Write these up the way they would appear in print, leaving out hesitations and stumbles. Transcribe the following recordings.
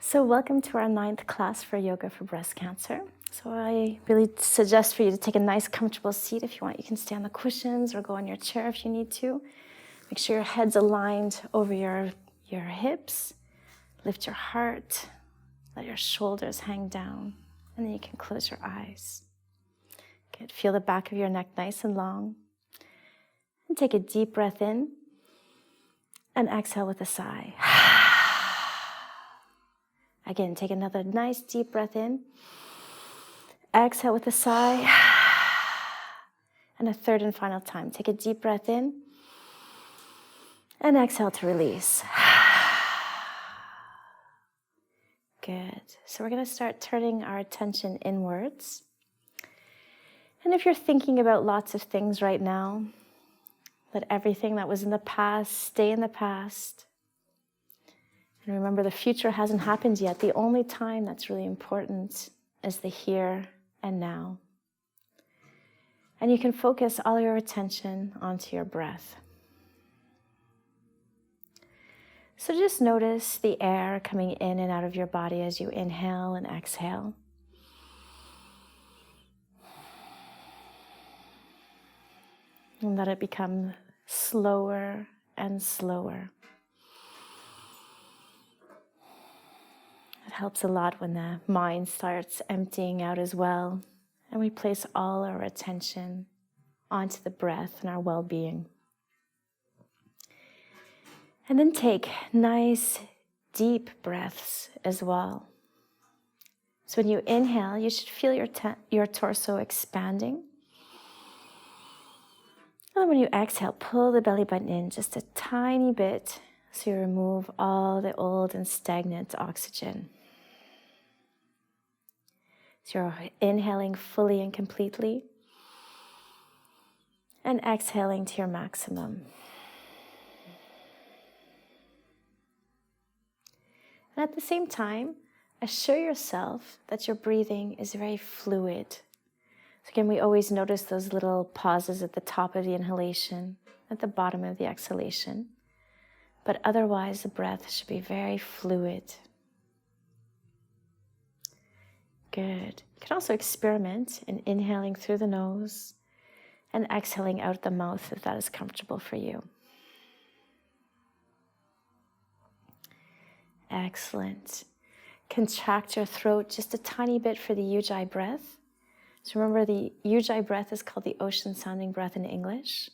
So welcome to our 9th class for yoga for breast cancer. So I really suggest for you to take a nice comfortable seat. If you want, you can stay on the cushions or go on your chair if you need to. Make sure your head's aligned over your hips. Lift your heart. Let your shoulders hang down. And then you can close your eyes. Good. Feel the back of your neck nice and long. And take a deep breath in. And exhale with a sigh. Again, take another nice deep breath in. Exhale with a sigh. And a third and final time. Take a deep breath in. And exhale to release. Good. So we're going to start turning our attention inwards. And if you're thinking about lots of things right now, let everything that was in the past stay in the past. And remember, the future hasn't happened yet. The only time that's really important is the here and now. And you can focus all your attention onto your breath. So just notice the air coming in and out of your body as you inhale and exhale. And let it become slower and slower. It helps a lot when the mind starts emptying out as well, and we place all our attention onto the breath and our well-being. And then take nice, deep breaths as well. So when you inhale, you should feel your torso expanding. And then when you exhale, pull the belly button in just a tiny bit so you remove all the old and stagnant oxygen. So you're inhaling fully and completely and exhaling to your maximum. And at the same time, assure yourself that your breathing is very fluid. So again, we always notice those little pauses at the top of the inhalation, at the bottom of the exhalation. But otherwise, the breath should be very fluid. Good. You can also experiment in inhaling through the nose and exhaling out the mouth if that is comfortable for you. Excellent. Contract your throat just a tiny bit for the Ujjayi breath. So remember, the Ujjayi breath is called the ocean-sounding breath in English.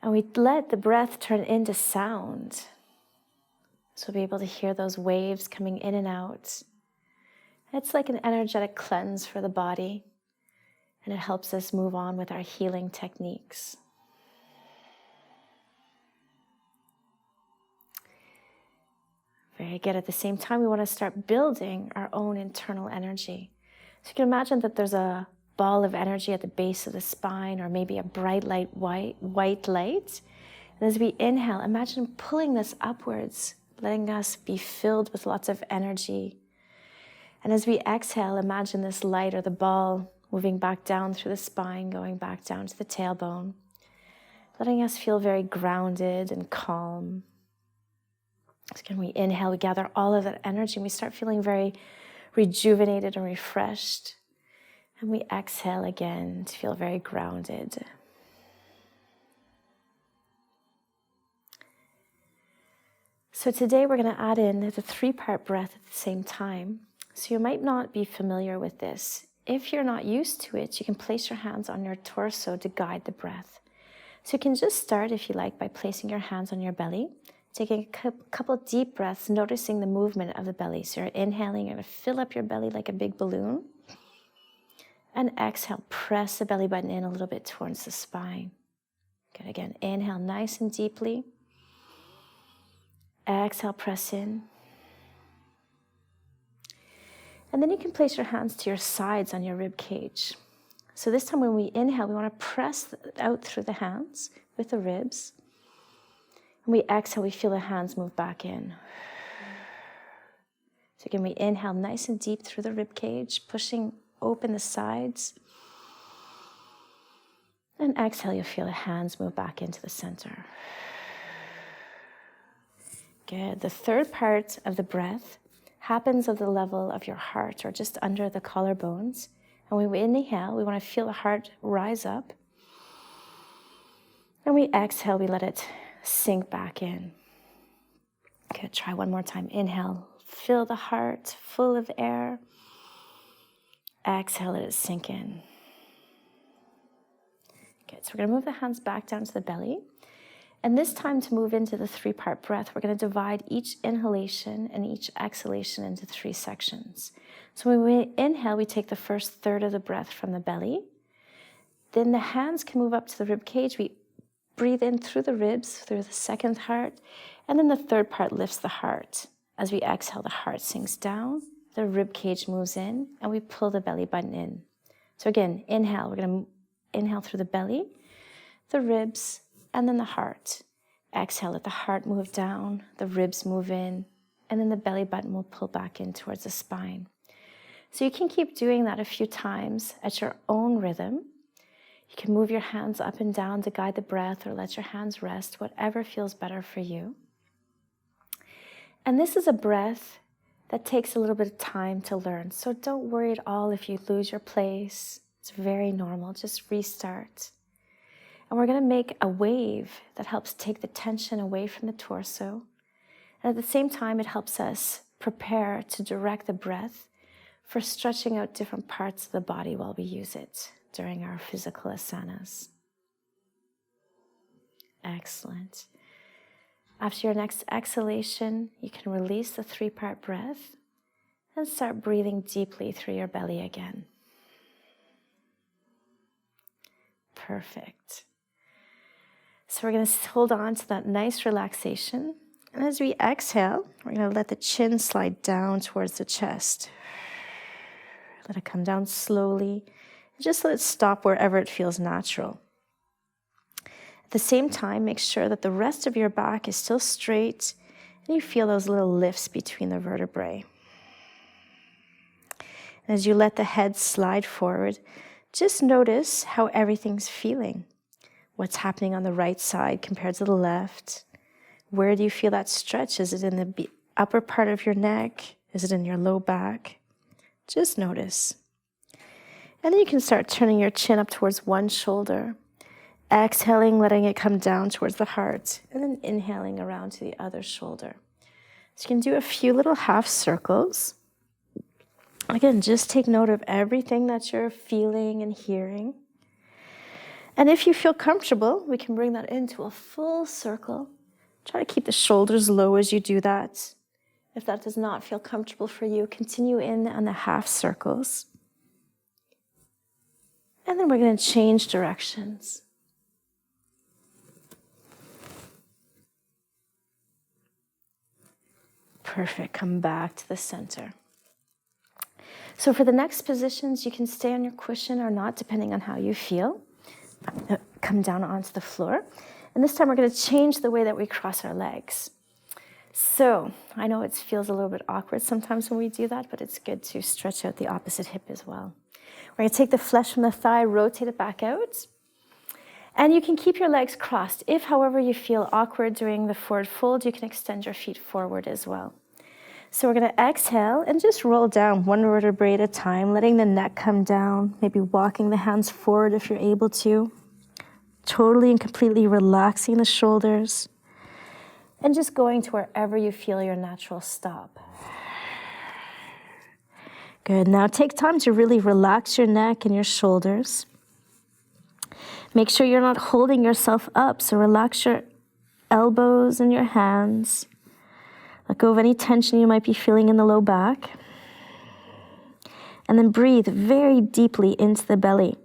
And we let the breath turn into sound. So we'll be able to hear those waves coming in and out. It's like an energetic cleanse for the body, and it helps us move on with our healing techniques. Very good. At the same time, we want to start building our own internal energy. So you can imagine that there's a ball of energy at the base of the spine, or maybe a bright light, white light. And as we inhale, imagine pulling this upwards, letting us be filled with lots of energy. And as we exhale, imagine this light or the ball moving back down through the spine, going back down to the tailbone, letting us feel very grounded and calm. So again, we inhale, we gather all of that energy, and we start feeling very rejuvenated and refreshed. And we exhale again to feel very grounded. So today we're going to add in the 3-part breath at the same time. So you might not be familiar with this. If you're not used to it, you can place your hands on your torso to guide the breath. So you can just start, if you like, by placing your hands on your belly, taking a couple deep breaths, noticing the movement of the belly. So you're inhaling, you're going to fill up your belly like a big balloon. And exhale, press the belly button in a little bit towards the spine. Good. Again, inhale nice and deeply. Exhale, press in. And then you can place your hands to your sides on your rib cage. So this time when we inhale, we want to press out through the hands with the ribs. When we exhale, we feel the hands move back in. So again, we inhale nice and deep through the rib cage, pushing open the sides. And exhale, you'll feel the hands move back into the center. Good. The third part of the breath happens at the level of your heart or just under the collarbones. And when we inhale, we want to feel the heart rise up. And we exhale, we let it sink back in. Good, try one more time. Inhale, fill the heart full of air. Exhale, let it sink in. Good, so we're gonna move the hands back down to the belly. And this time to move into the 3-part breath, we're gonna divide each inhalation and each exhalation into 3 sections. So when we inhale, we take the first third of the breath from the belly. Then the hands can move up to the rib cage. We breathe in through the ribs, through the second heart, and then the third part lifts the heart. As we exhale, the heart sinks down, the rib cage moves in, and we pull the belly button in. So again, inhale, we're gonna inhale through the belly, the ribs, and then the heart. Exhale, let the heart move down, the ribs move in, and then the belly button will pull back in towards the spine. So you can keep doing that a few times at your own rhythm. You can move your hands up and down to guide the breath or let your hands rest, whatever feels better for you. And this is a breath that takes a little bit of time to learn. So don't worry at all if you lose your place. It's very normal, just restart. And we're gonna make a wave that helps take the tension away from the torso. And at the same time, it helps us prepare to direct the breath for stretching out different parts of the body while we use it during our physical asanas. Excellent. After your next exhalation, you can release the 3-part breath and start breathing deeply through your belly again. Perfect. So we're going to hold on to that nice relaxation. And as we exhale, we're going to let the chin slide down towards the chest. Let it come down slowly. And just let it stop wherever it feels natural. At the same time, make sure that the rest of your back is still straight and you feel those little lifts between the vertebrae. And as you let the head slide forward, just notice how everything's feeling. What's happening on the right side compared to the left? Where do you feel that stretch? Is it in the upper part of your neck? Is it in your low back? Just notice. And then you can start turning your chin up towards one shoulder. Exhaling, letting it come down towards the heart. And then inhaling around to the other shoulder. So you can do a few little half circles. Again, just take note of everything that you're feeling and hearing. And if you feel comfortable, we can bring that into a full circle. Try to keep the shoulders low as you do that. If that does not feel comfortable for you, continue in on the half circles. And then we're going to change directions. Perfect. Come back to the center. So for the next positions, you can stay on your cushion or not, depending on how you feel. Come down onto the floor. And this time we're going to change the way that we cross our legs. So I know it feels a little bit awkward sometimes when we do that, but it's good to stretch out the opposite hip as well. We're going to take the flesh from the thigh, rotate it back out. And you can keep your legs crossed. If, however, you feel awkward doing the forward fold, you can extend your feet forward as well. So we're going to exhale and just roll down one vertebrae at a time, letting the neck come down, maybe walking the hands forward if you're able to. Totally and completely relaxing the shoulders. And just going to wherever you feel your natural stop. Good. Now take time to really relax your neck and your shoulders. Make sure you're not holding yourself up, so relax your elbows and your hands. Let go of any tension you might be feeling in the low back. And then breathe very deeply into the belly.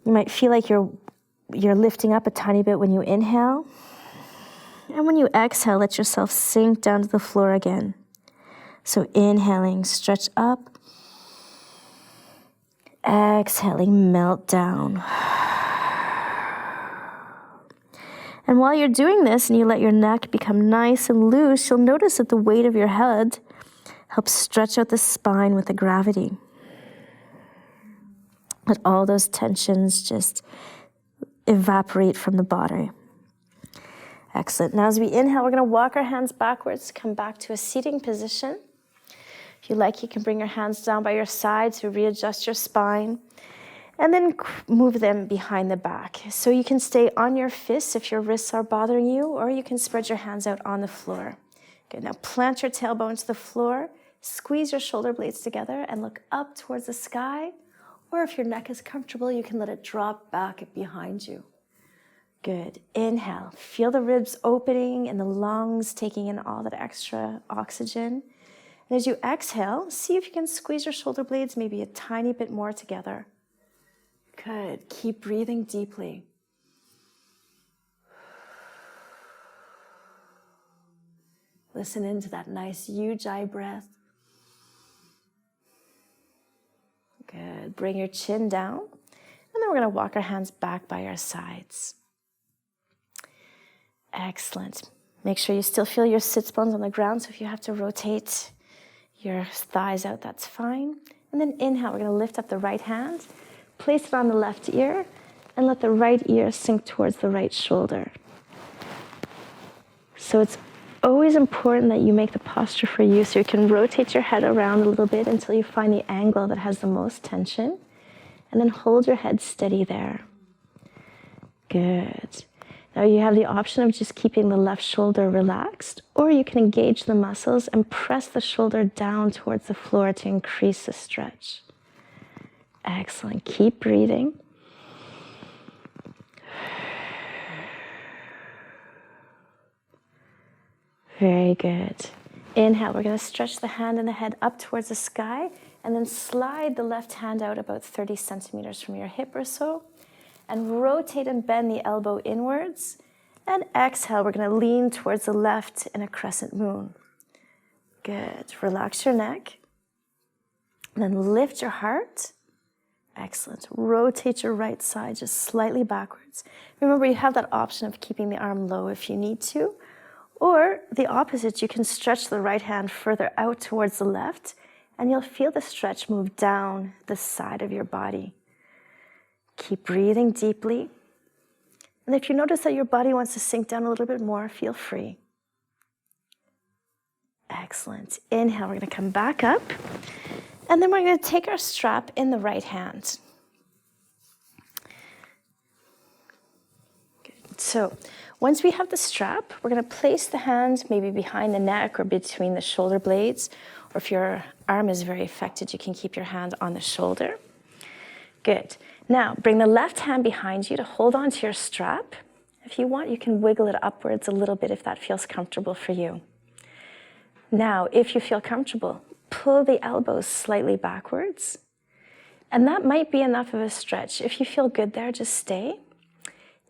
You might feel like you're lifting up a tiny bit when you inhale. And when you exhale, let yourself sink down to the floor again. So inhaling, stretch up. Exhaling, melt down. And while you're doing this and you let your neck become nice and loose, you'll notice that the weight of your head helps stretch out the spine with the gravity. Let all those tensions just evaporate from the body. Excellent. Now as we inhale, we're going to walk our hands backwards, come back to a seating position. If you like, you can bring your hands down by your side to readjust your spine. And then move them behind the back. So you can stay on your fists if your wrists are bothering you, or you can spread your hands out on the floor. Good, now plant your tailbone to the floor, squeeze your shoulder blades together and look up towards the sky. Or if your neck is comfortable, you can let it drop back behind you. Good, inhale, feel the ribs opening and the lungs taking in all that extra oxygen. And as you exhale, see if you can squeeze your shoulder blades maybe a tiny bit more together. Good. Keep breathing deeply. Listen into that nice Ujjayi breath. Good. Bring your chin down. And then we're going to walk our hands back by our sides. Excellent. Make sure you still feel your sits bones on the ground. So if you have to rotate your thighs out, that's fine. And then inhale, we're going to lift up the right hand. Place it on the left ear and let the right ear sink towards the right shoulder. So it's always important that you make the posture for you so you can rotate your head around a little bit until you find the angle that has the most tension. And then hold your head steady there. Good. Now you have the option of just keeping the left shoulder relaxed, or you can engage the muscles and press the shoulder down towards the floor to increase the stretch. Excellent. Keep breathing. Very good. Inhale. We're going to stretch the hand and the head up towards the sky and then slide the left hand out about 30 centimeters from your hip or so and rotate and bend the elbow inwards. And exhale. We're going to lean towards the left in a crescent moon. Good. Relax your neck. And then lift your heart. Excellent. Rotate your right side just slightly backwards. Remember, you have that option of keeping the arm low if you need to. Or the opposite, you can stretch the right hand further out towards the left, and you'll feel the stretch move down the side of your body. Keep breathing deeply. And if you notice that your body wants to sink down a little bit more, feel free. Excellent. Inhale, we're going to come back up. And then we're going to take our strap in the right hand. Good. So once we have the strap, we're going to place the hand maybe behind the neck or between the shoulder blades. Or if your arm is very affected, you can keep your hand on the shoulder. Good. Now, bring the left hand behind you to hold on to your strap. If you want, you can wiggle it upwards a little bit if that feels comfortable for you. Now, if you feel comfortable, pull the elbows slightly backwards. And that might be enough of a stretch. If you feel good there, just stay.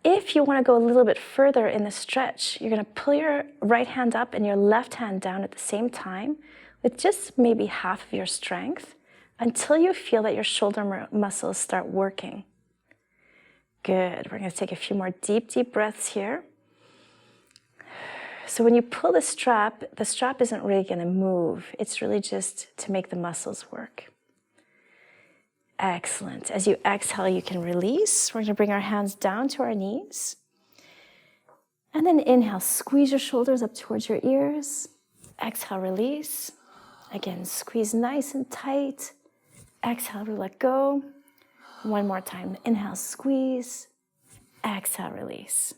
If you want to go a little bit further in the stretch, you're going to pull your right hand up and your left hand down at the same time with just maybe half of your strength until you feel that your shoulder muscles start working. Good. We're going to take a few more deep, deep breaths here. So when you pull the strap isn't really going to move. It's really just to make the muscles work. Excellent. As you exhale, you can release. We're going to bring our hands down to our knees. And then inhale, squeeze your shoulders up towards your ears. Exhale, release. Again, squeeze nice and tight. Exhale, let go. One more time. Inhale, squeeze. Exhale, release.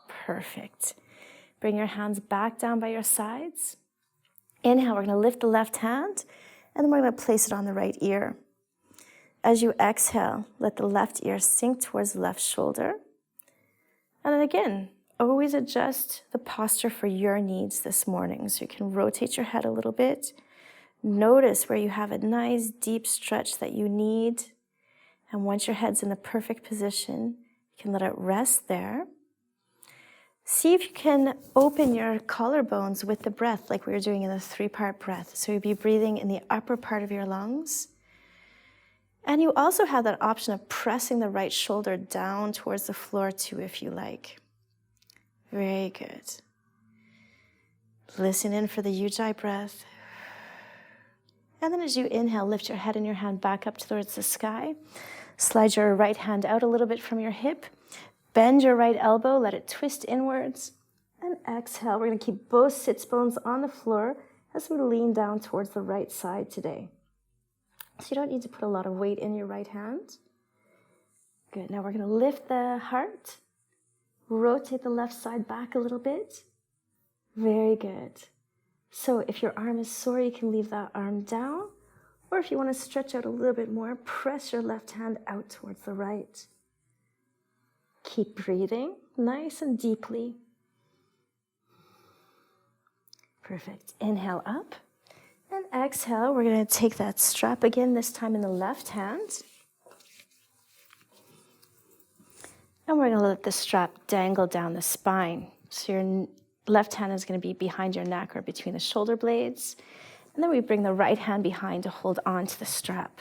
Perfect. Bring your hands back down by your sides. Inhale, we're going to lift the left hand, and then we're going to place it on the right ear. As you exhale, let the left ear sink towards the left shoulder. And then again, always adjust the posture for your needs this morning. So you can rotate your head a little bit. Notice where you have a nice deep stretch that you need. And once your head's in the perfect position, you can let it rest there. See if you can open your collarbones with the breath like we were doing in the 3-part breath. So you'd be breathing in the upper part of your lungs. And you also have that option of pressing the right shoulder down towards the floor too, if you like. Very good. Listen in for the Ujjayi breath. And then as you inhale, lift your head and your hand back up towards the sky. Slide your right hand out a little bit from your hip. Bend your right elbow, let it twist inwards. And exhale, we're going to keep both sits bones on the floor as we lean down towards the right side today. So you don't need to put a lot of weight in your right hand. Good, now we're going to lift the heart, rotate the left side back a little bit. Very good. So if your arm is sore, you can leave that arm down. Or if you want to stretch out a little bit more, press your left hand out towards the right. Keep breathing nice and deeply. Perfect. Inhale up. And exhale, we're going to take that strap again, this time in the left hand. And we're going to let the strap dangle down the spine. So your left hand is going to be behind your neck or between the shoulder blades. And then we bring the right hand behind to hold on to the strap.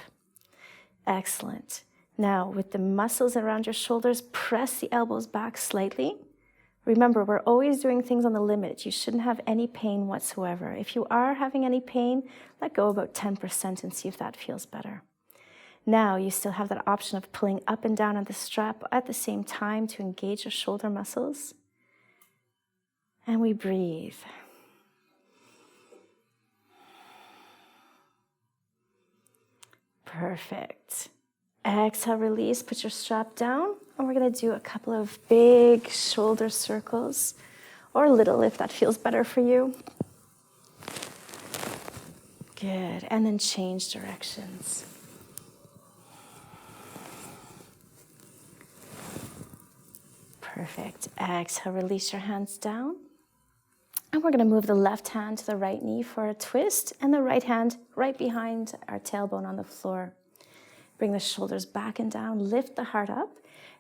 Excellent. Now, with the muscles around your shoulders, press the elbows back slightly. Remember, we're always doing things on the limit. You shouldn't have any pain whatsoever. If you are having any pain, let go about 10% and see if that feels better. Now, you still have that option of pulling up and down on the strap at the same time to engage your shoulder muscles. And we breathe. Perfect. Exhale, release, put your strap down, and we're going to do a couple of big shoulder circles, or little if that feels better for you. Good, and then change directions. Perfect. Exhale, release your hands down. And we're going to move the left hand to the right knee for a twist, and the right hand right behind our tailbone on the floor. Bring the shoulders back and down, lift the heart up,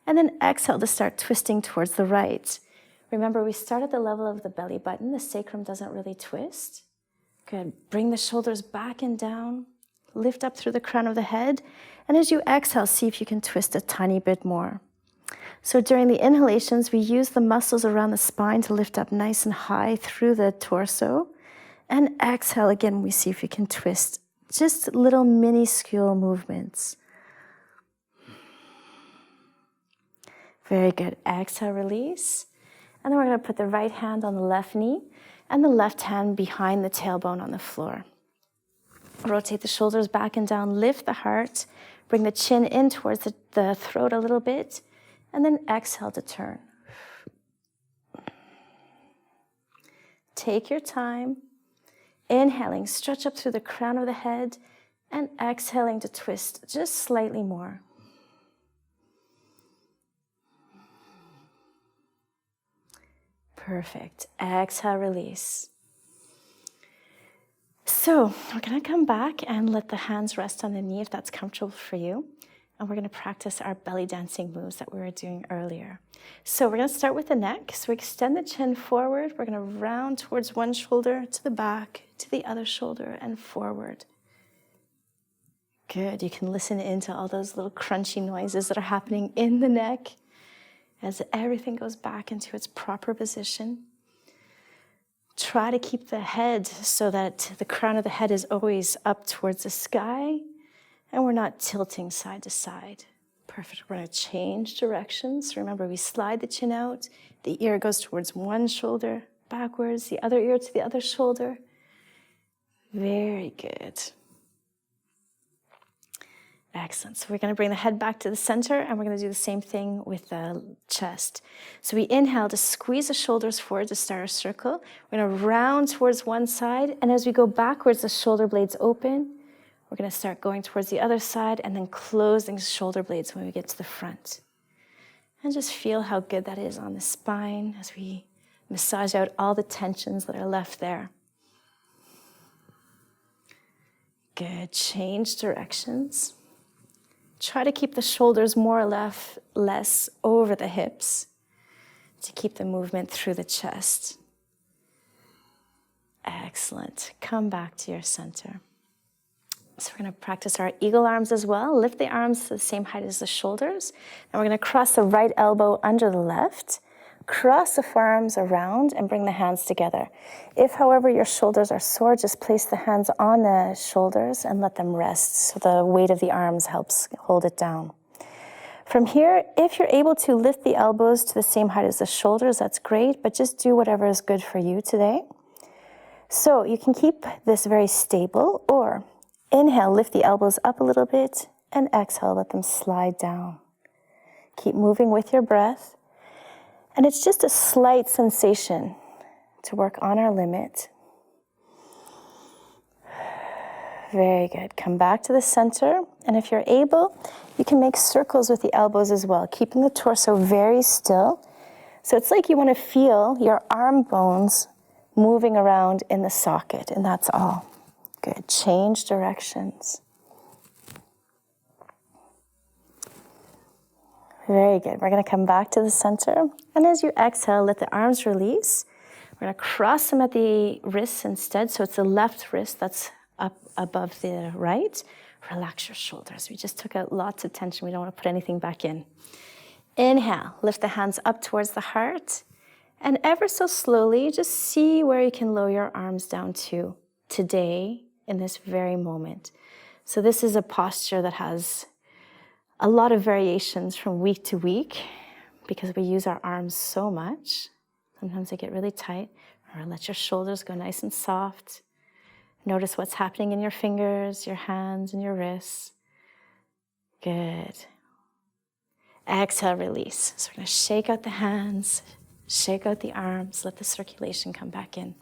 and then exhale to start twisting towards the right. Remember, we start at the level of the belly button. The sacrum doesn't really twist. Good. Bring the shoulders back and down, lift up through the crown of the head, and as you exhale, see if you can twist a tiny bit more. So during the inhalations, we use the muscles around the spine to lift up nice and high through the torso. And exhale again, we see if we can twist. Just little minuscule movements. Very good. Exhale, release. And then we're going to put the right hand on the left knee and the left hand behind the tailbone on the floor. Rotate the shoulders back and down, lift the heart, bring the chin in towards the throat a little bit, and then exhale to turn. Take your time. Inhaling, stretch up through the crown of the head, and exhaling to twist just slightly more. Perfect. Exhale, release. So we're going to come back and let the hands rest on the knee if that's comfortable for you. And we're going to practice our belly dancing moves that we were doing earlier. So we're going to start with the neck. So we extend the chin forward. We're going to round towards one shoulder, to the back, to the other shoulder, and forward. Good. You can listen into all those little crunchy noises that are happening in the neck as everything goes back into its proper position. Try to keep the head so that the crown of the head is always up towards the sky and we're not tilting side to side. Perfect. We're going to change directions. Remember, we slide the chin out. The ear goes towards one shoulder, backwards, the other ear to the other shoulder. Very good. Excellent. So we're going to bring the head back to the center, and we're going to do the same thing with the chest. So we inhale to squeeze the shoulders forward to start our circle. We're going to round towards one side, and as we go backwards, the shoulder blades open. We're going to start going towards the other side, and then closing shoulder blades when we get to the front. And just feel how good that is on the spine as we massage out all the tensions that are left there. Good. Change directions. Try to keep the shoulders more or less over the hips to keep the movement through the chest. Excellent. Come back to your center. So we're going to practice our eagle arms as well. Lift the arms to the same height as the shoulders. And we're going to cross the right elbow under the left. Cross the forearms around and bring the hands together. If, however, your shoulders are sore, just place the hands on the shoulders and let them rest so the weight of the arms helps hold it down. From here, if you're able to lift the elbows to the same height as the shoulders, that's great, but just do whatever is good for you today. So you can keep this very stable, or inhale, lift the elbows up a little bit, and exhale, let them slide down. Keep moving with your breath. And it's just a slight sensation to work on our limit. Very good. Come back to the center. And if you're able, you can make circles with the elbows as well, keeping the torso very still. So it's like you want to feel your arm bones moving around in the socket, and that's all. Good. Change directions. Very good. We're going to come back to the center. And as you exhale, let the arms release. We're going to cross them at the wrists instead. So it's the left wrist that's up above the right. Relax your shoulders. We just took out lots of tension. We don't want to put anything back in. Inhale. Lift the hands up towards the heart. And ever so slowly, just see where you can lower your arms down to today in this very moment. So this is a posture that has a lot of variations from week to week because we use our arms so much. Sometimes they get really tight. Or let your shoulders go nice and soft. Notice what's happening in your fingers, your hands, and your wrists. Good. Exhale, release. So we're going to shake out the hands, shake out the arms, let the circulation come back in.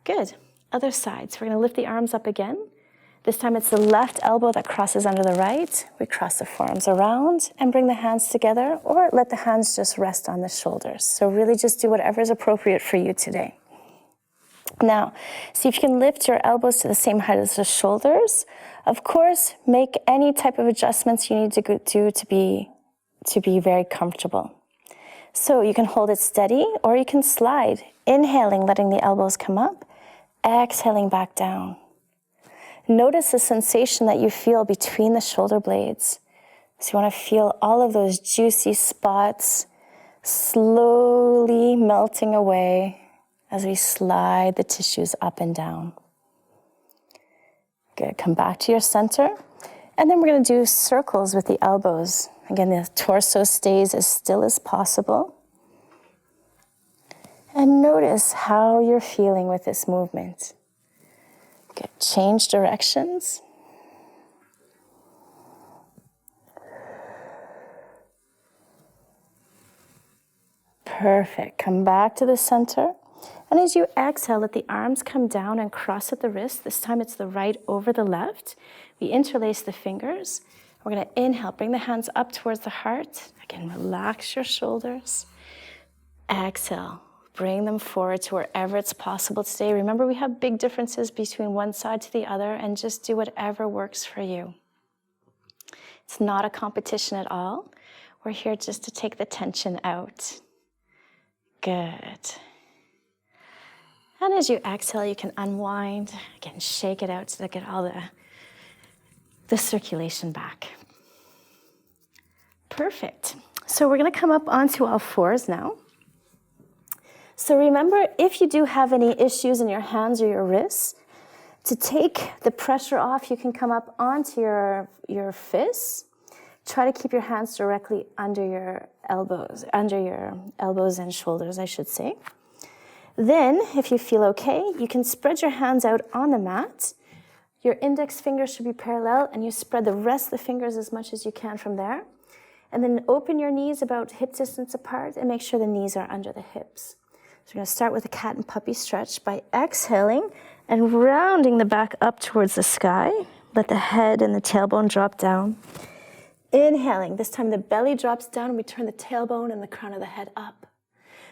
Good. Other side. So we're going to lift the arms up again. This time it's the left elbow that crosses under the right. We cross the forearms around and bring the hands together, or let the hands just rest on the shoulders. So really just do whatever is appropriate for you today. Now, see if you can lift your elbows to the same height as the shoulders. Of course, make any type of adjustments you need to do to be very comfortable. So you can hold it steady, or you can slide. Inhaling, letting the elbows come up. Exhaling back down. Notice the sensation that you feel between the shoulder blades. So you want to feel all of those juicy spots slowly melting away as we slide the tissues up and down. Good. Come back to your center. And then we're going to do circles with the elbows. Again, the torso stays as still as possible. And notice how you're feeling with this movement. Good. Change directions. Perfect. Come back to the center. And as you exhale, let the arms come down and cross at the wrist. This time it's the right over the left. We interlace the fingers. We're going to inhale, bring the hands up towards the heart. Again, relax your shoulders. Exhale, bring them forward to wherever it's possible today. Remember, we have big differences between one side to the other, and just do whatever works for you. It's not a competition at all. We're here just to take the tension out. Good. And as you exhale, you can unwind. Again, shake it out to get all the circulation back. Perfect. So we're going to come up onto all fours now. So remember, if you do have any issues in your hands or your wrists, to take the pressure off, you can come up onto your fists. Try to keep your hands directly under your elbows and shoulders, I should say. Then, if you feel okay, you can spread your hands out on the mat. Your index fingers should be parallel, and you spread the rest of the fingers as much as you can from there. And then open your knees about hip distance apart, and make sure the knees are under the hips. So we're going to start with a cat and puppy stretch by exhaling and rounding the back up towards the sky. Let the head and the tailbone drop down. Inhaling, this time the belly drops down, and we turn the tailbone and the crown of the head up.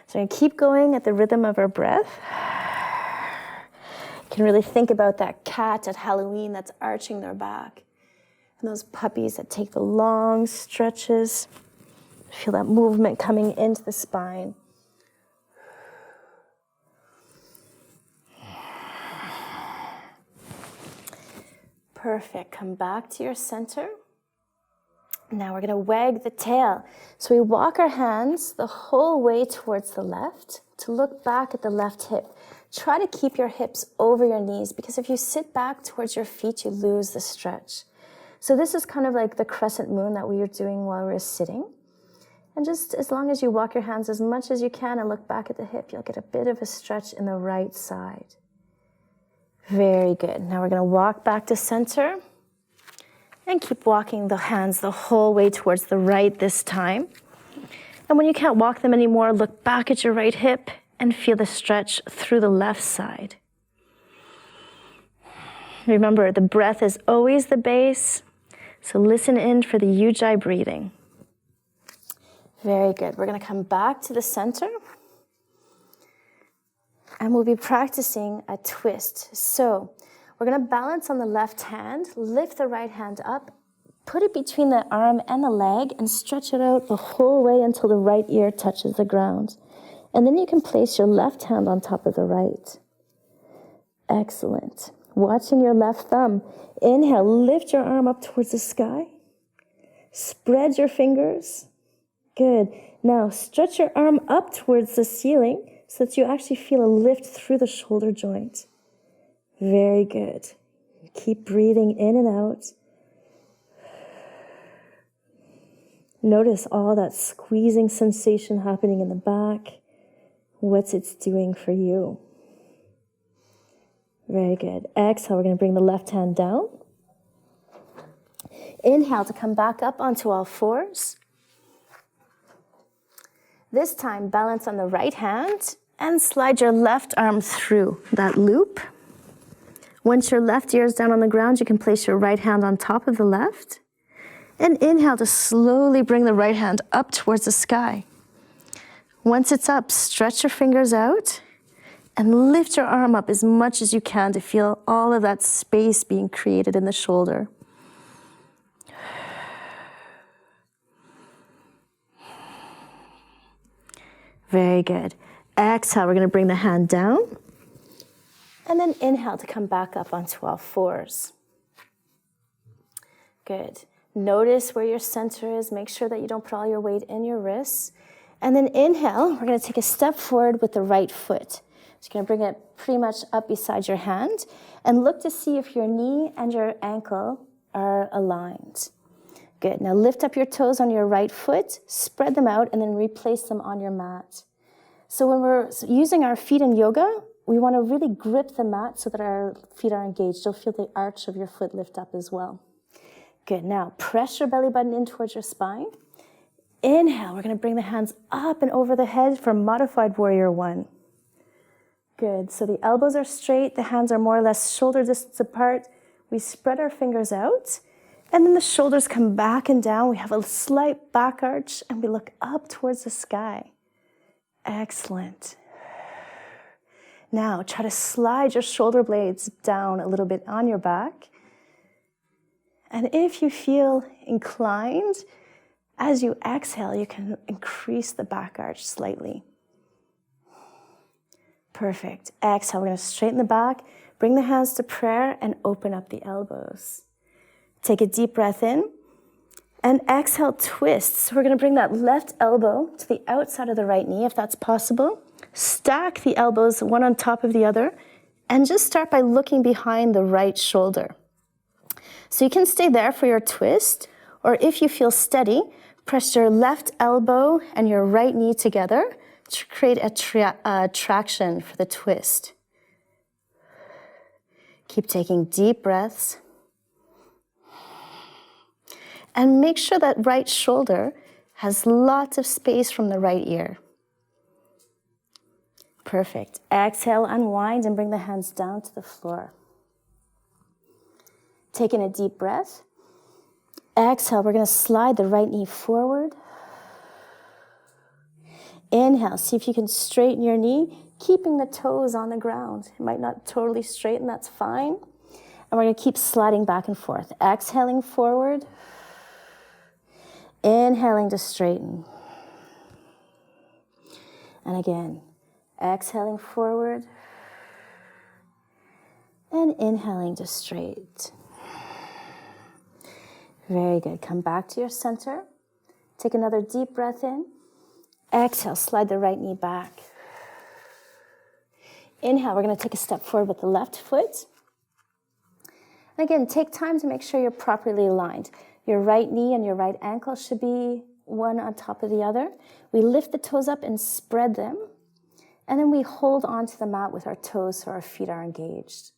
So we're going to keep going at the rhythm of our breath. You can really think about that cat at Halloween that's arching their back. And those puppies that take the long stretches. Feel that movement coming into the spine. Perfect. Come back to your center. Now we're going to wag the tail. So we walk our hands the whole way towards the left to look back at the left hip. Try to keep your hips over your knees, because if you sit back towards your feet, you lose the stretch. So this is kind of like the crescent moon that we were doing while we were sitting. And just as long as you walk your hands as much as you can and look back at the hip, you'll get a bit of a stretch in the right side. Very good. Now we're going to walk back to center and keep walking the hands the whole way towards the right this time. And when you can't walk them anymore, look back at your right hip and feel the stretch through the left side. Remember, the breath is always the base, so listen in for the Ujjayi breathing. Very good. We're going to come back to the center, and we'll be practicing a twist. So we're going to balance on the left hand, lift the right hand up, put it between the arm and the leg, and stretch it out the whole way until the right ear touches the ground. And then you can place your left hand on top of the right. Excellent. Watching your left thumb. Inhale, lift your arm up towards the sky. Spread your fingers. Good. Now stretch your arm up towards the ceiling so that you actually feel a lift through the shoulder joint. Very good. Keep breathing in and out. Notice all that squeezing sensation happening in the back. What's it doing for you? Very good. Exhale, we're going to bring the left hand down. Inhale to come back up onto all fours. This time, balance on the right hand and slide your left arm through that loop. Once your left ear is down on the ground, you can place your right hand on top of the left. And inhale to slowly bring the right hand up towards the sky. Once it's up, stretch your fingers out and lift your arm up as much as you can to feel all of that space being created in the shoulder. Very good. Exhale, we're going to bring the hand down. And then inhale to come back up onto all fours. Good. Notice where your center is. Make sure that you don't put all your weight in your wrists. And then inhale, we're going to take a step forward with the right foot. So you're going to bring it pretty much up beside your hand and look to see if your knee and your ankle are aligned. Good. Now lift up your toes on your right foot, spread them out, and then replace them on your mat. So when we're using our feet in yoga, we want to really grip the mat so that our feet are engaged. You'll feel the arch of your foot lift up as well. Good. Now press your belly button in towards your spine. Inhale, we're going to bring the hands up and over the head for modified warrior one. Good. So the elbows are straight, the hands are more or less shoulder distance apart. We spread our fingers out, and then the shoulders come back and down. We have a slight back arch, and we look up towards the sky. Excellent. Now try to slide your shoulder blades down a little bit on your back. And if you feel inclined, as you exhale, you can increase the back arch slightly. Perfect. Exhale, we're going to straighten the back, bring the hands to prayer, and open up the elbows. Take a deep breath in, and exhale, twist. So we're going to bring that left elbow to the outside of the right knee, if that's possible. Stack the elbows one on top of the other, and just start by looking behind the right shoulder. So you can stay there for your twist, or if you feel steady, press your left elbow and your right knee together to create a traction for the twist. Keep taking deep breaths. And make sure that right shoulder has lots of space from the right ear. Perfect. Exhale, unwind, and bring the hands down to the floor. Taking a deep breath. Exhale, we're going to slide the right knee forward. Inhale, see if you can straighten your knee, keeping the toes on the ground. It might not totally straighten, that's fine. And we're going to keep sliding back and forth. Exhaling forward. Inhaling to straighten. And again, exhaling forward. And inhaling to straight. Very good. Come back to your center. Take another deep breath in. Exhale, slide the right knee back. Inhale, we're going to take a step forward with the left foot. And again, take time to make sure you're properly aligned. Your right knee and your right ankle should be one on top of the other. We lift the toes up and spread them. And then we hold onto the mat with our toes so our feet are engaged.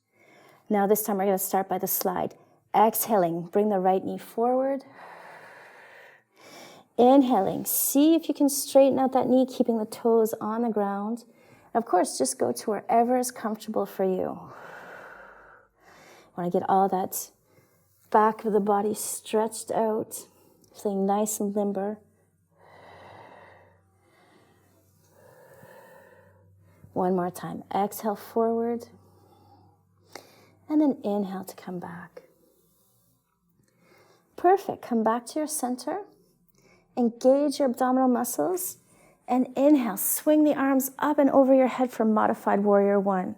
Now this time we're going to start by the slide. Exhaling, bring the right knee forward. Inhaling, see if you can straighten out that knee, keeping the toes on the ground. And of course, just go to wherever is comfortable for you. Want to get all that back of the body stretched out, feeling nice and limber. One more time. Exhale forward. And then inhale to come back. Perfect. Come back to your center. Engage your abdominal muscles. And inhale. Swing the arms up and over your head for modified warrior one.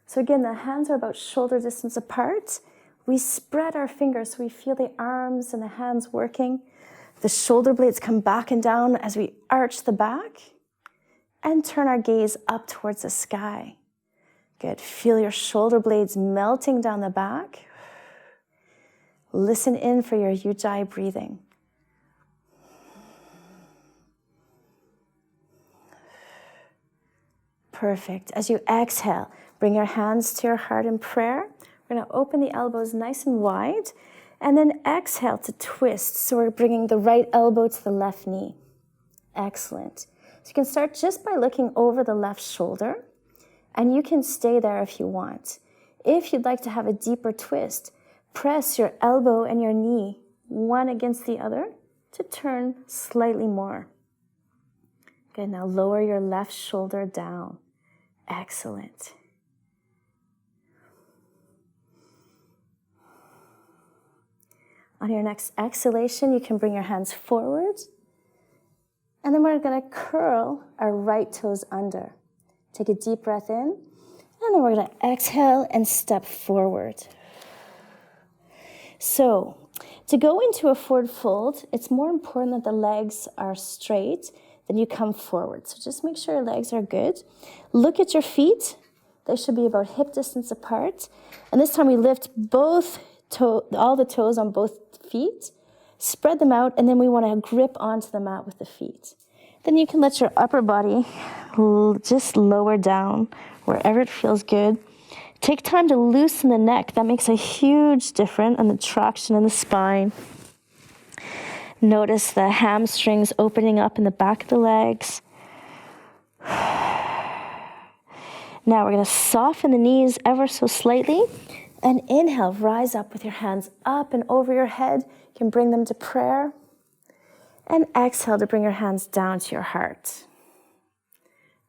So again, the hands are about shoulder distance apart. We spread our fingers so we feel the arms and the hands working. The shoulder blades come back and down as we arch the back. And turn our gaze up towards the sky. Good. Feel your shoulder blades melting down the back. Listen in for your ujjayi breathing. Perfect. As you exhale, bring your hands to your heart in prayer. We're going to open the elbows nice and wide. And then exhale to twist. So we're bringing the right elbow to the left knee. Excellent. So you can start just by looking over the left shoulder, and you can stay there if you want. If you'd like to have a deeper twist, press your elbow and your knee one against the other to turn slightly more. Good, now lower your left shoulder down. Excellent. On your next exhalation, you can bring your hands forward. And then we're going to curl our right toes under. Take a deep breath in. And then we're going to exhale and step forward. So, to go into a forward fold, it's more important that the legs are straight than you come forward. So just make sure your legs are good. Look at your feet. They should be about hip distance apart. And this time we lift all the toes on both feet. Spread them out, and then we want to grip onto the mat with the feet. Then you can let your upper body just lower down wherever it feels good. Take time to loosen the neck. That makes a huge difference on the traction in the spine. Notice the hamstrings opening up in the back of the legs. Now we're going to soften the knees ever so slightly. And inhale, rise up with your hands up and over your head. You can bring them to prayer. And exhale to bring your hands down to your heart.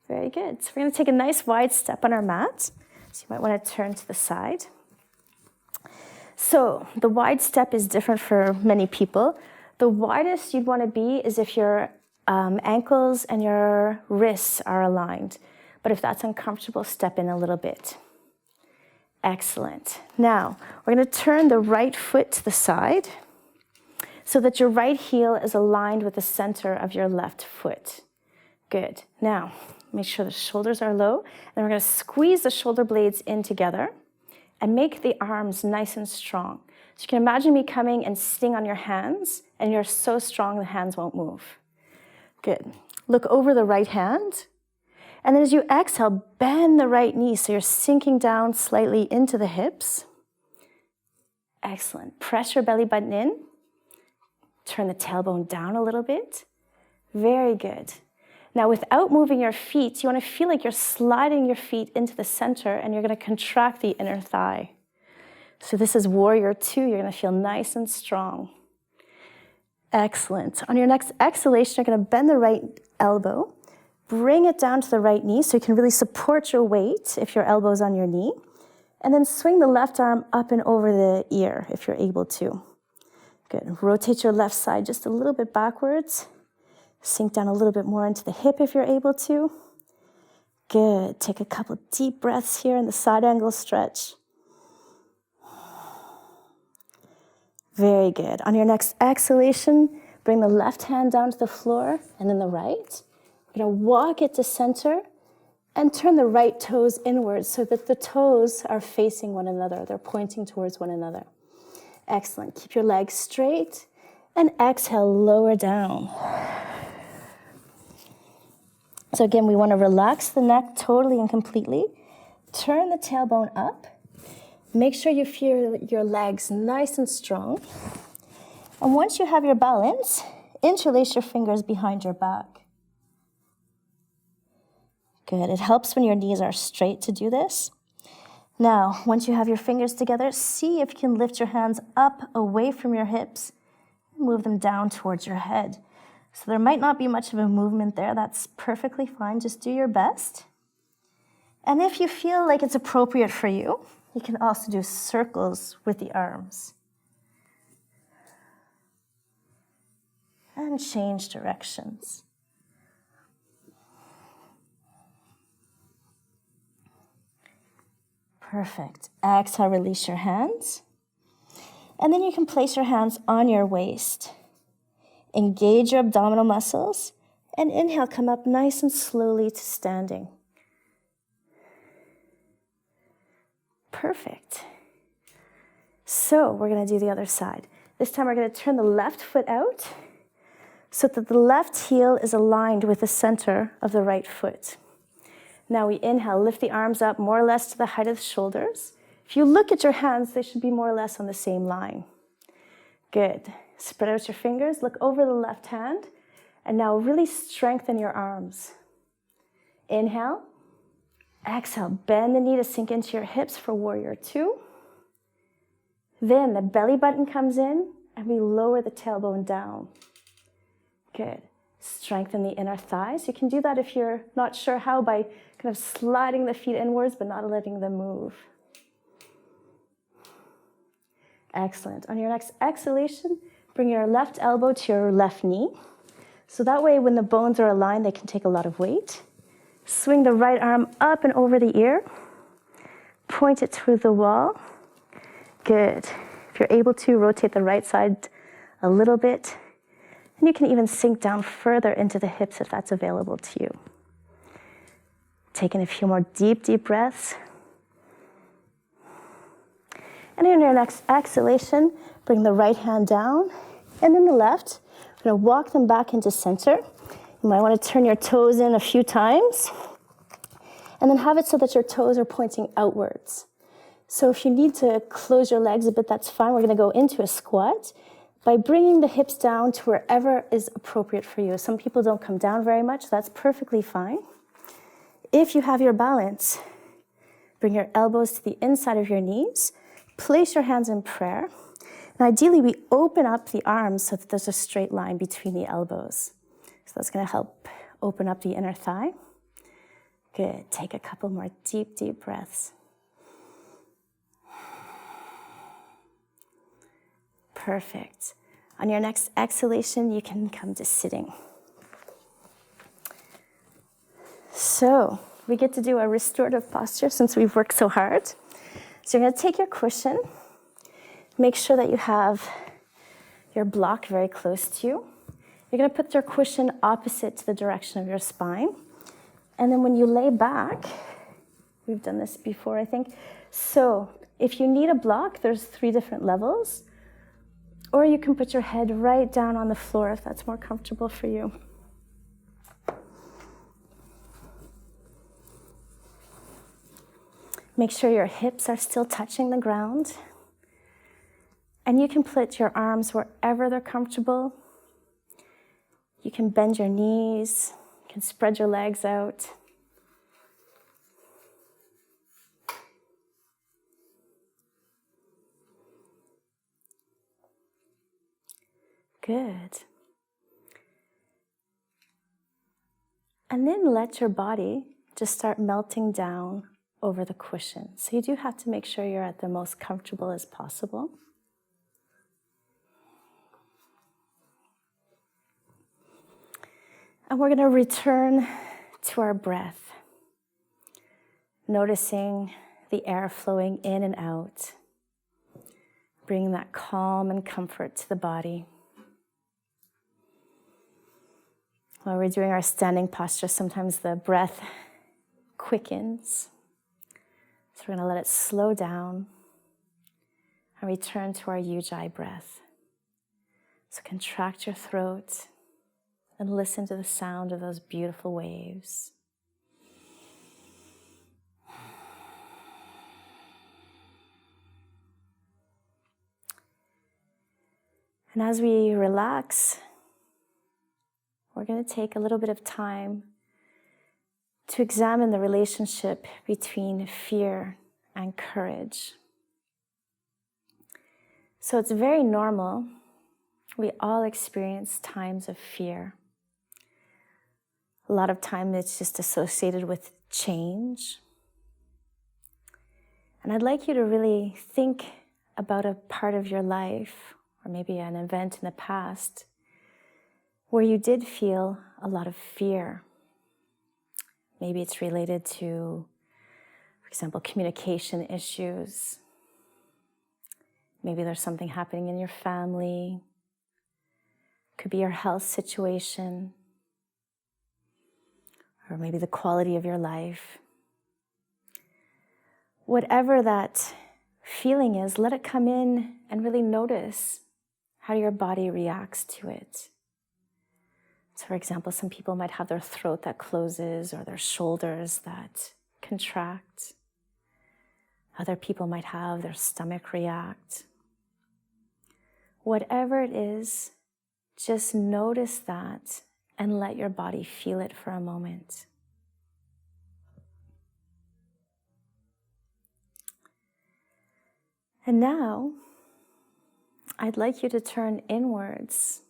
Very good. So we're going to take a nice wide step on our mat. So you might want to turn to the side. So the wide step is different for many people. The widest you'd want to be is if your ankles and your wrists are aligned. But if that's uncomfortable, step in a little bit. Excellent. Now, we're going to turn the right foot to the side so that your right heel is aligned with the center of your left foot. Good. Now, make sure the shoulders are low, and we're going to squeeze the shoulder blades in together and make the arms nice and strong. So you can imagine me coming and sitting on your hands, and you're so strong the hands won't move. Good. Look over the right hand. And then as you exhale, bend the right knee so you're sinking down slightly into the hips. Excellent. Press your belly button in. Turn the tailbone down a little bit. Very good. Now, without moving your feet, you want to feel like you're sliding your feet into the center, and you're going to contract the inner thigh. So this is warrior two. You're going to feel nice and strong. Excellent. On your next exhalation, you're going to bend the right elbow. Bring it down to the right knee so you can really support your weight if your elbow's on your knee. And then swing the left arm up and over the ear if you're able to. Good. Rotate your left side just a little bit backwards. Sink down a little bit more into the hip if you're able to. Good. Take a couple deep breaths here in the side angle stretch. Very good. On your next exhalation, bring the left hand down to the floor and then the right. We're going to walk it to center And turn the right toes inwards so that the toes are facing one another. They're pointing towards one another. Excellent. Keep your legs straight. And exhale, lower down. So again, we want to relax the neck totally and completely. Turn the tailbone up. Make sure you feel your legs nice and strong. And once you have your balance, interlace your fingers behind your back. Good. It helps when your knees are straight to do this. Now, once you have your fingers together, see if you can lift your hands up away from your hips and move them down towards your head. So there might not be much of a movement there. That's perfectly fine. Just do your best. And if you feel like it's appropriate for you, you can also do circles with the arms. And change directions. Perfect. Exhale, release your hands. And then you can place your hands on your waist. Engage your abdominal muscles. And inhale, come up nice and slowly to standing. Perfect. So we're going to do the other side. This time we're going to turn the left foot out so that the left heel is aligned with the center of the right foot. Now we inhale, lift the arms up more or less to the height of the shoulders. If you look at your hands, they should be more or less on the same line. Good. Spread out your fingers, look over the left hand, and now really strengthen your arms. Inhale. Exhale, bend the knee to sink into your hips for warrior two. Then the belly button comes in, and we lower the tailbone down. Good. Strengthen the inner thighs. You can do that if you're not sure how by kind of sliding the feet inwards but not letting them move. Excellent. On your next exhalation, bring your left elbow to your left knee. So that way when the bones are aligned, they can take a lot of weight. Swing the right arm up and over the ear. Point it through the wall. Good. If you're able to, rotate the right side a little bit. And you can even sink down further into the hips if that's available to you. Taking a few more deep, deep breaths. And in your next exhalation, bring the right hand down and then the left. We're going to walk them back into center. You might want to turn your toes in a few times and then have it so that your toes are pointing outwards. So if you need to close your legs a bit, that's fine. We're going to go into a squat by bringing the hips down to wherever is appropriate for you. Some people don't come down very much. That's perfectly fine. If you have your balance, bring your elbows to the inside of your knees. Place your hands in prayer. And ideally, we open up the arms so that there's a straight line between the elbows. So that's going to help open up the inner thigh. Good. Take a couple more deep, deep breaths. Perfect. On your next exhalation, you can come to sitting. So we get to do a restorative posture since we've worked so hard. So you're going to take your cushion. Make sure that you have your block very close to you. You're going to put your cushion opposite to the direction of your spine. And then when you lay back, we've done this before, I think. So if you need a block, there's 3 different levels. Or you can put your head right down on the floor if that's more comfortable for you. Make sure your hips are still touching the ground. And you can put your arms wherever they're comfortable. You can bend your knees. You can spread your legs out. Good. And then let your body just start melting down over the cushion. So you do have to make sure you're at the most comfortable as possible. And we're going to return to our breath, noticing the air flowing in and out, bringing that calm and comfort to the body. While we're doing our standing posture, sometimes the breath quickens. So we're going to let it slow down and return to our Ujjayi breath. So contract your throat and listen to the sound of those beautiful waves. And as we relax, we're going to take a little bit of time to examine the relationship between fear and courage. So it's very normal. We all experience times of fear. A lot of time it's just associated with change. And I'd like you to really think about a part of your life, or maybe an event in the past, where you did feel a lot of fear. Maybe it's related to, for example, communication issues. Maybe there's something happening in your family. Could be your health situation, or maybe the quality of your life. Whatever that feeling is, let it come in and really notice how your body reacts to it. So for example, some people might have their throat that closes or their shoulders that contract. Other people might have their stomach react. Whatever it is, just notice that and let your body feel it for a moment. And now, I'd like you to turn inwards.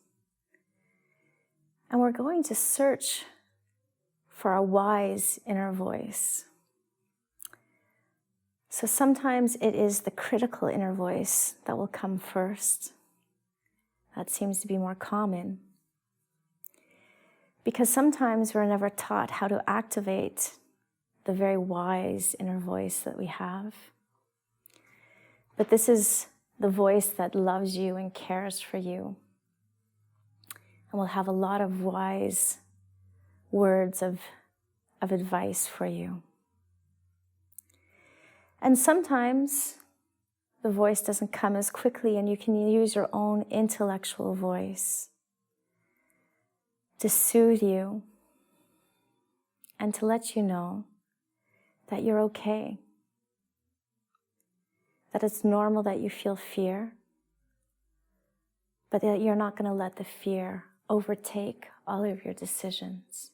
And we're going to search for a wise inner voice. So sometimes it is the critical inner voice that will come first. That seems to be more common. Because sometimes we're never taught how to activate the very wise inner voice that we have. But this is the voice that loves you and cares for you. And will have a lot of wise words of advice for you. And sometimes the voice doesn't come as quickly, and you can use your own intellectual voice to soothe you and to let you know that you're okay, that it's normal that you feel fear, but that you're not going to let the fear overtake all of your decisions.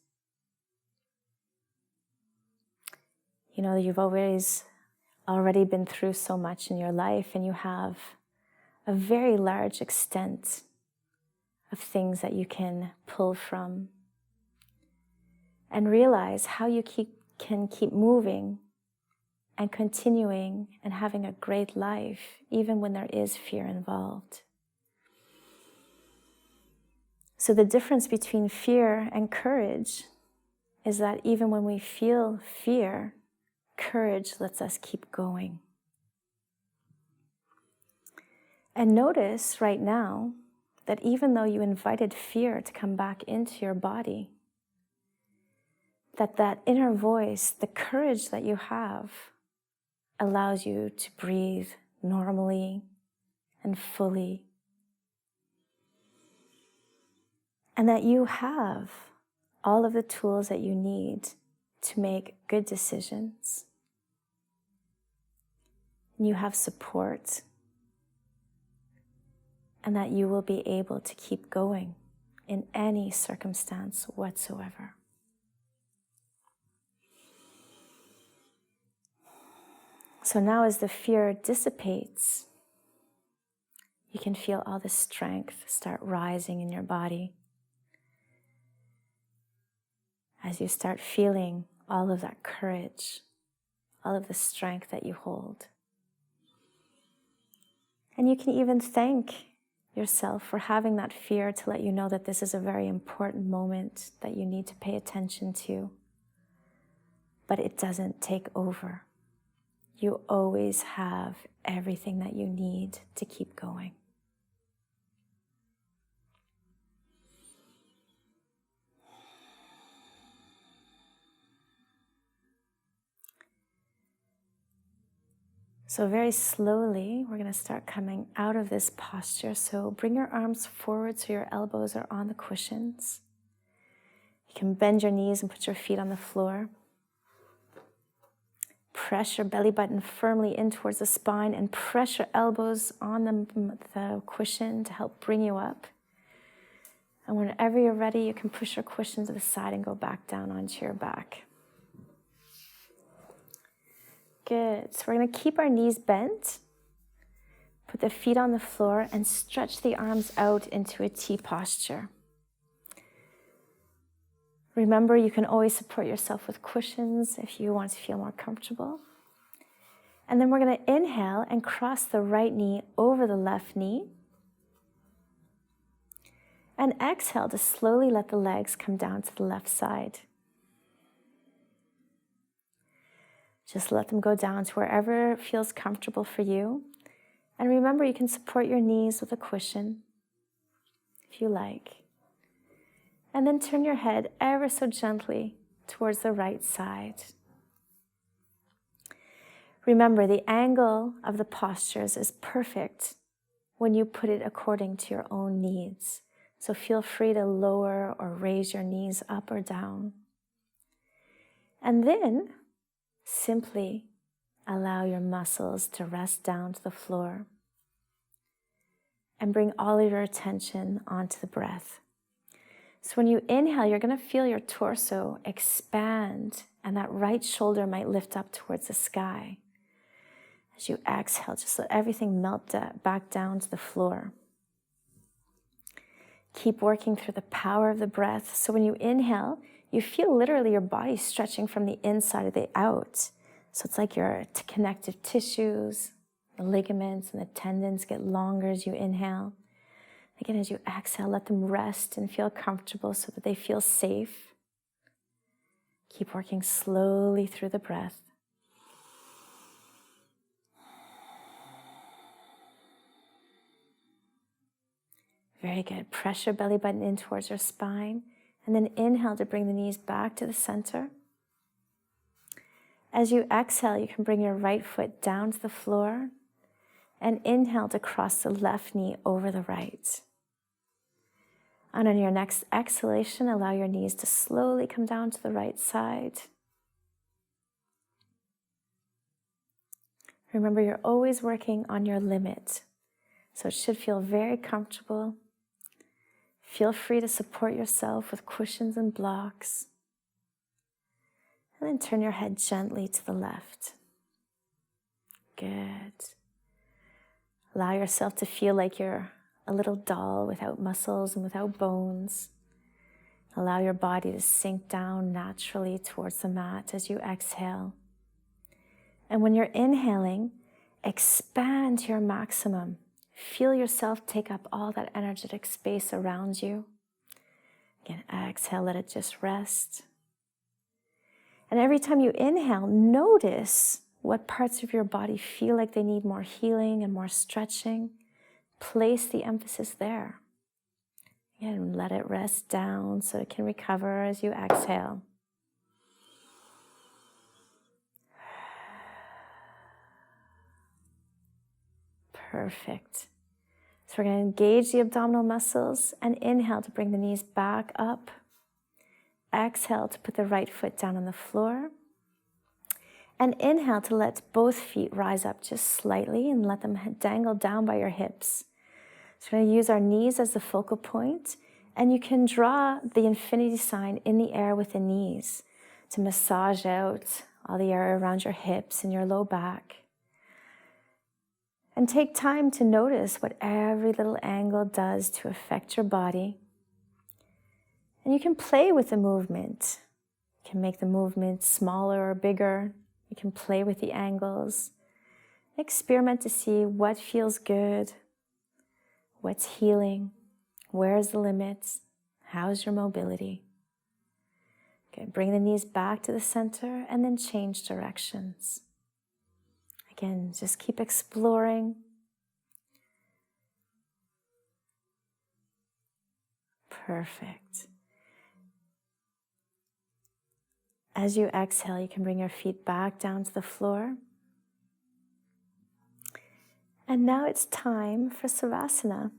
You know, you've already been through so much in your life, and you have a very large extent of things that you can pull from. And realize how you can keep moving and continuing and having a great life, even when there is fear involved. So the difference between fear and courage is that even when we feel fear, courage lets us keep going. And notice right now that even though you invited fear to come back into your body, that inner voice, the courage that you have, allows you to breathe normally and fully. And that you have all of the tools that you need to make good decisions. And you have support. And that you will be able to keep going in any circumstance whatsoever. So now as the fear dissipates, you can feel all the strength start rising in your body. As you start feeling all of that courage, all of the strength that you hold. And you can even thank yourself for having that fear to let you know that this is a very important moment that you need to pay attention to. But it doesn't take over. You always have everything that you need to keep going. So very slowly, we're going to start coming out of this posture. So bring your arms forward so your elbows are on the cushions. You can bend your knees and put your feet on the floor. Press your belly button firmly in towards the spine and press your elbows on the cushion to help bring you up. And whenever you're ready, you can push your cushion to the side and go back down onto your back. Good. So we're going to keep our knees bent. Put the feet on the floor and stretch the arms out into a T posture. Remember, you can always support yourself with cushions if you want to feel more comfortable. And then we're going to inhale and cross the right knee over the left knee. And exhale to slowly let the legs come down to the left side. Just let them go down to wherever feels comfortable for you. And remember, you can support your knees with a cushion if you like. And then turn your head ever so gently towards the right side. Remember, the angle of the postures is perfect when you put it according to your own needs. So feel free to lower or raise your knees up or down. And then simply allow your muscles to rest down to the floor and bring all of your attention onto the breath. So when you inhale, you're going to feel your torso expand and that right shoulder might lift up towards the sky. As you exhale, just let everything melt back down to the floor. Keep working through the power of the breath. So when you inhale, you feel literally your body stretching from the inside of the out. So it's like your connective tissues, the ligaments and the tendons get longer as you inhale. Again, as you exhale, let them rest and feel comfortable so that they feel safe. Keep working slowly through the breath. Very good. Press your belly button in towards your spine. And then inhale to bring the knees back to the center. As you exhale, you can bring your right foot down to the floor. And inhale to cross the left knee over the right. And on your next exhalation, allow your knees to slowly come down to the right side. Remember, you're always working on your limit. So it should feel very comfortable. Feel free to support yourself with cushions and blocks. And then turn your head gently to the left. Good. Allow yourself to feel like you're a little doll without muscles and without bones. Allow your body to sink down naturally towards the mat as you exhale. And when you're inhaling, expand to your maximum. Feel yourself take up all that energetic space around you. Again, exhale, let it just rest. And every time you inhale, notice what parts of your body feel like they need more healing and more stretching. Place the emphasis there. Again, let it rest down so it can recover as you exhale. Perfect. So we're going to engage the abdominal muscles and inhale to bring the knees back up. Exhale to put the right foot down on the floor. And inhale to let both feet rise up just slightly and let them dangle down by your hips. So we're going to use our knees as the focal point, and you can draw the infinity sign in the air with the knees to massage out all the area around your hips and your low back. And take time to notice what every little angle does to affect your body. And you can play with the movement. You can make the movement smaller or bigger. You can play with the angles. Experiment to see what feels good, what's healing, where's the limits, how's your mobility. Okay, bring the knees back to the center and then change directions. Again, just keep exploring. Perfect. As you exhale, you can bring your feet back down to the floor. And now it's time for Savasana.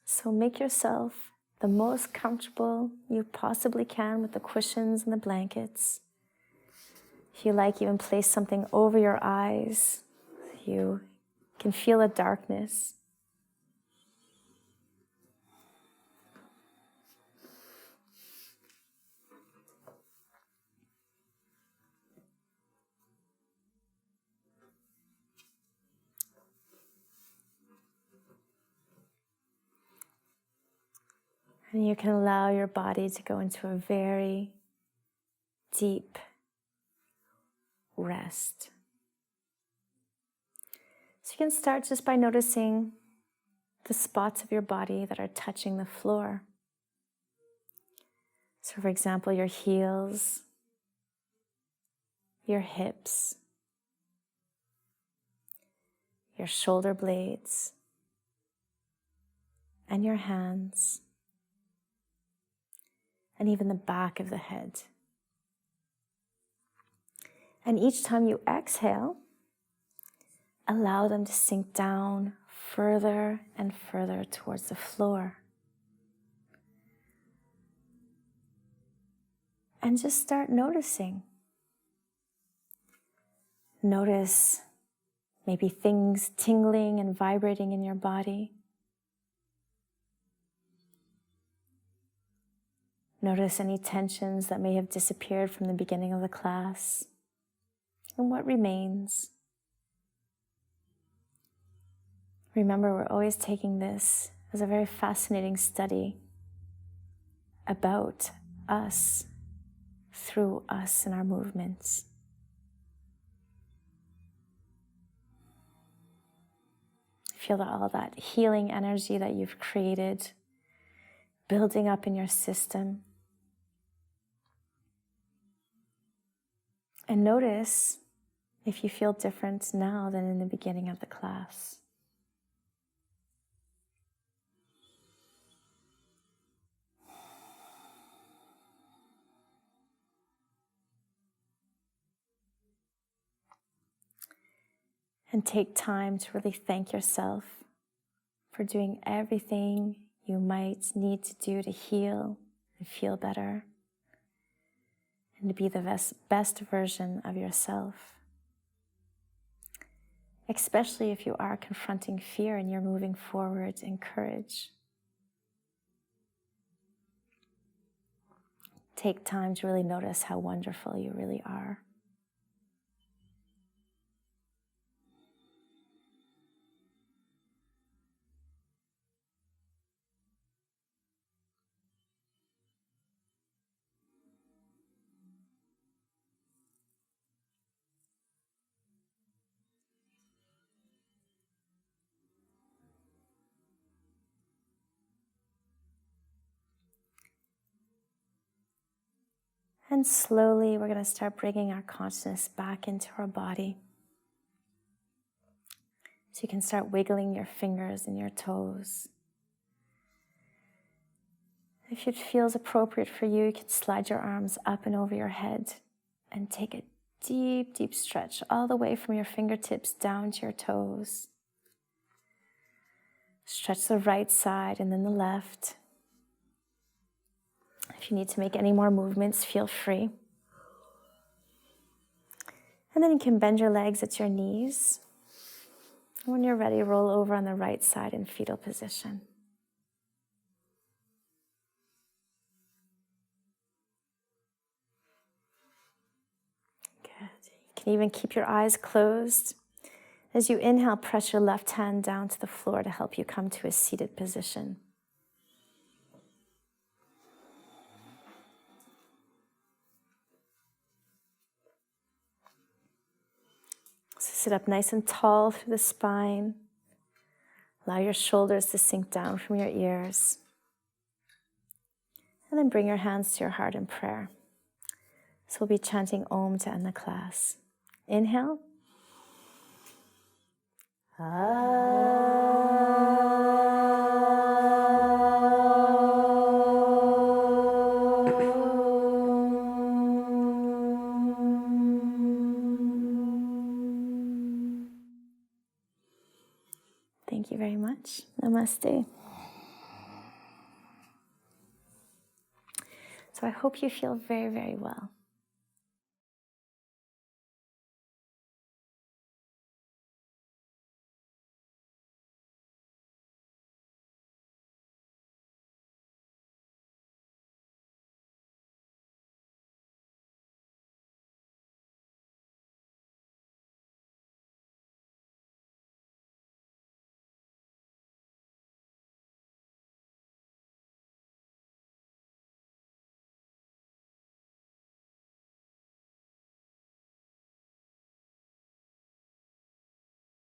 So make yourself the most comfortable you possibly can with the cushions and the blankets. If you like, even place something over your eyes so you can feel the darkness. And you can allow your body to go into a very deep rest. So you can start just by noticing the spots of your body that are touching the floor. So for example, your heels, your hips, your shoulder blades, and your hands, and even the back of the head. And each time you exhale, allow them to sink down further and further towards the floor. And just start noticing. Notice maybe things tingling and vibrating in your body. Notice any tensions that may have disappeared from the beginning of the class and what remains. Remember, we're always taking this as a very fascinating study about us, through us and our movements. Feel all that healing energy that you've created building up in your system. And notice if you feel different now than in the beginning of the class. And take time to really thank yourself for doing everything you might need to do to heal and feel better and to be the best version of yourself. Especially if you are confronting fear and you're moving forward in courage. Take time to really notice how wonderful you really are. And slowly we're going to start bringing our consciousness back into our body. So you can start wiggling your fingers and your toes. If it feels appropriate for you, you can slide your arms up and over your head and take a deep, deep stretch all the way from your fingertips down to your toes. Stretch the right side and then the left. If you need to make any more movements, feel free. And then you can bend your legs at your knees. When you're ready, roll over on the right side in fetal position. Good. You can even keep your eyes closed. As you inhale, press your left hand down to the floor to help you come to a seated position. So sit up nice and tall through the spine. Allow your shoulders to sink down from your ears. And then bring your hands to your heart in prayer. So we'll be chanting Om to end the class. Inhale. much. Namaste. So I hope you feel very, very well.